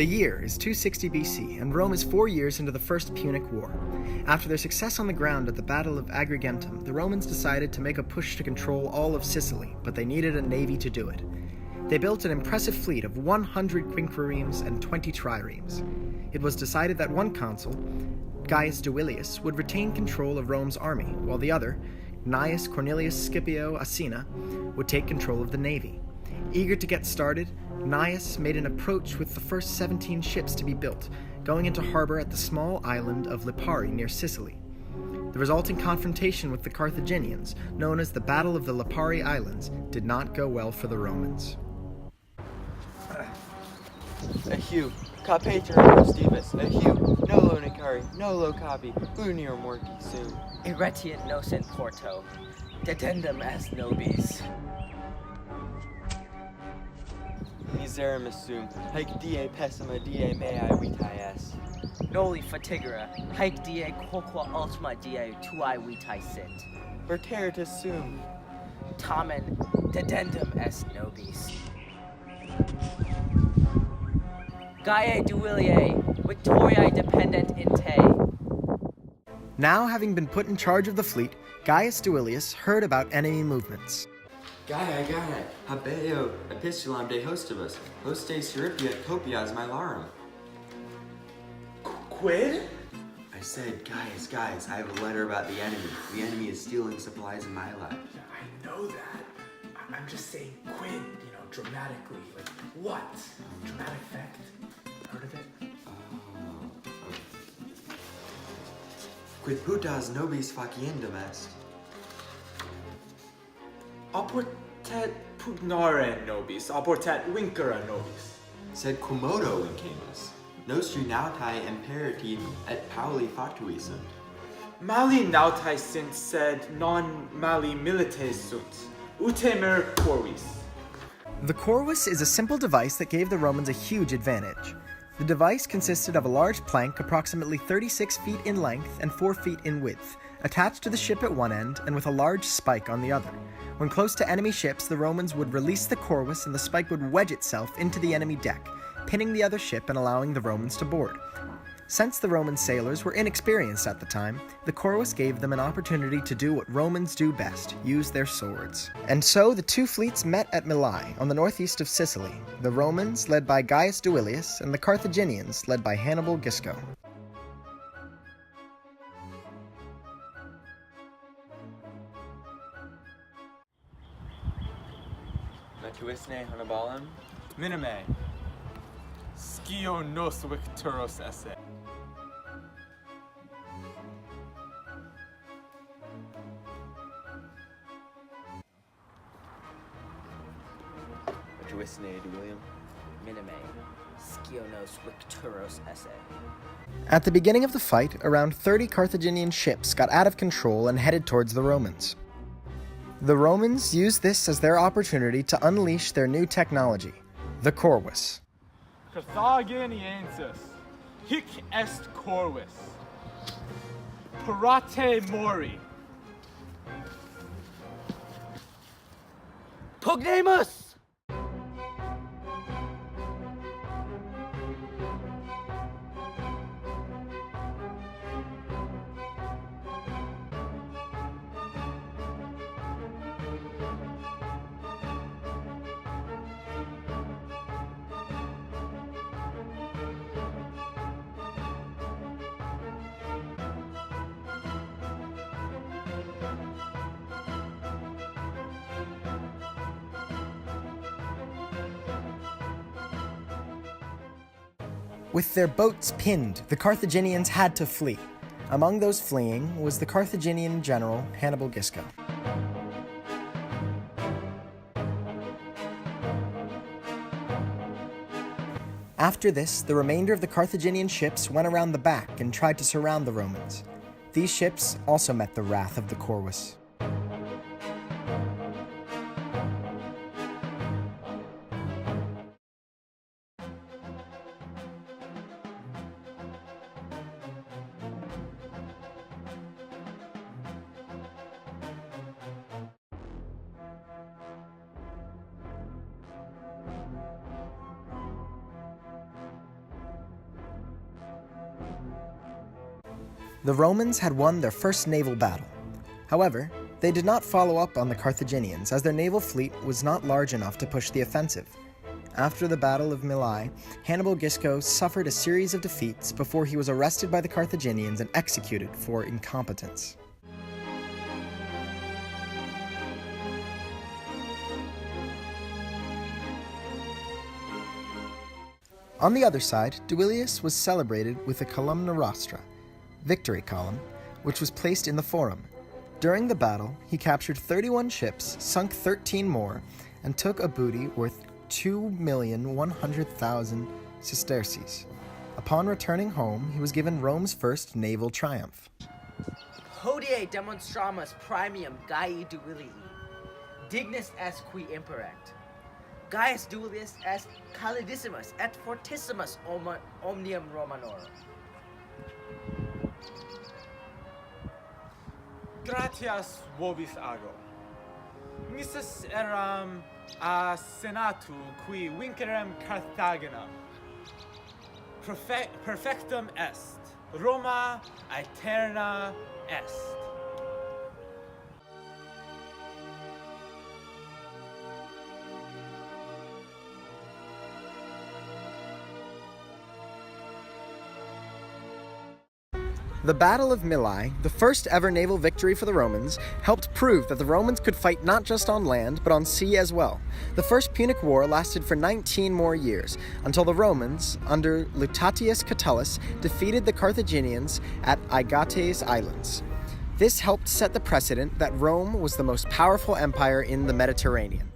The year is 260 BC, and Rome is 4 years into the First Punic War. After their success on the ground at the Battle of Agrigentum, the Romans decided to make a push to control all of Sicily, but they needed a navy to do it. They built an impressive fleet of 100 quinquiremes and 20 triremes. It was decided that one consul, Gaius Duilius, would retain control of Rome's army, while the other, Gnaeus Cornelius Scipio Asina, would take control of the navy. Eager to get started, Gnaeus made an approach with the first 17 ships to be built, going into harbor at the small island of Lipari near Sicily. The resulting confrontation with the Carthaginians, known as the Battle of the Lipari Islands, did not go well for the Romans. Ahiu, Capeter Stevus, Ahiu, Nolo Nicari, Nolo Capi, Unir Morti Sum. Irretiant nos in Porto, dedendum est nobis. Miserimus sum, haec die pessima die mei vitae est. Noli fatigera, haec die quoqua ultima die tuae vitae sit. Verteritus sum. Tamen dedendum est nobis. Gaiae Duiliae, victoriae dependent in te. Now, having been put in charge of the fleet, Gaius Duilius heard about enemy movements. Gaia, habeo epistulam de hostibus, hoste siripiat copias Mylarum. Quid? I said, guys, I have a letter about the enemy. The enemy is stealing supplies in Mylae. Yeah, I know that. I'm just saying quid, dramatically. Like, what? Dramatic effect? Heard of it? Quid putas nobis faciendum est. Oportet pugnare nobis, oportet vincere nobis. Sed quomodo vincemus. Nostri nautae imperati et Pauli fatui sunt. Mali nautae sint, sed non mali milites sunt. Utemer corvis. The corvus is a simple device that gave the Romans a huge advantage. The device consisted of a large plank approximately 36 feet in length and 4 feet in width, attached to the ship at one end and with a large spike on the other. When close to enemy ships, the Romans would release the corvus and the spike would wedge itself into the enemy deck, pinning the other ship and allowing the Romans to board. Since the Roman sailors were inexperienced at the time, the corvus gave them an opportunity to do what Romans do best, use their swords. And so the two fleets met at Mylae, on the northeast of Sicily, the Romans led by Gaius Duilius and the Carthaginians led by Hannibal Gisco. Metuisne Hannibalum. Minime. Scio nos victoros esse. Metuisne Duilium. Minime, scio nos victoros esse. At the beginning of the fight, around 30 Carthaginian ships got out of control and headed towards the Romans. The Romans used this as their opportunity to unleash their new technology, the corvus. Carthaginiensis, hic est corvus. Parate mori. Pugnamus! With their boats pinned, the Carthaginians had to flee. Among those fleeing was the Carthaginian general Hannibal Gisco. After this, the remainder of the Carthaginian ships went around the back and tried to surround the Romans. These ships also met the wrath of the corvus. the Romans had won their first naval battle. However, they did not follow up on the Carthaginians, as their naval fleet was not large enough to push the offensive. After the Battle of Mylae, Hannibal Gisco suffered a series of defeats before he was arrested by the Carthaginians and executed for incompetence. On the other side, Duilius was celebrated with a columna rostra, victory column, which was placed in the forum. During the battle, he captured 31 ships, sunk 13 more, and took a booty worth 2,100,000 sesterces. Upon returning home, he was given Rome's first naval triumph. Hodie demonstramus premium Gai Duilii, dignus est qui imperect. Gaius Duilius est calidissimus et fortissimus omnium Romanorum. Gratias vobis ago. Missus eram a senatu qui vincerem Carthagena. Perfectum est. Roma aeterna est. The Battle of Mylae, the first ever naval victory for the Romans, helped prove that the Romans could fight not just on land, but on sea as well. The First Punic War lasted for 19 more years, until the Romans, under Lutatius Catullus, defeated the Carthaginians at Aegates Islands. This helped set the precedent that Rome was the most powerful empire in the Mediterranean.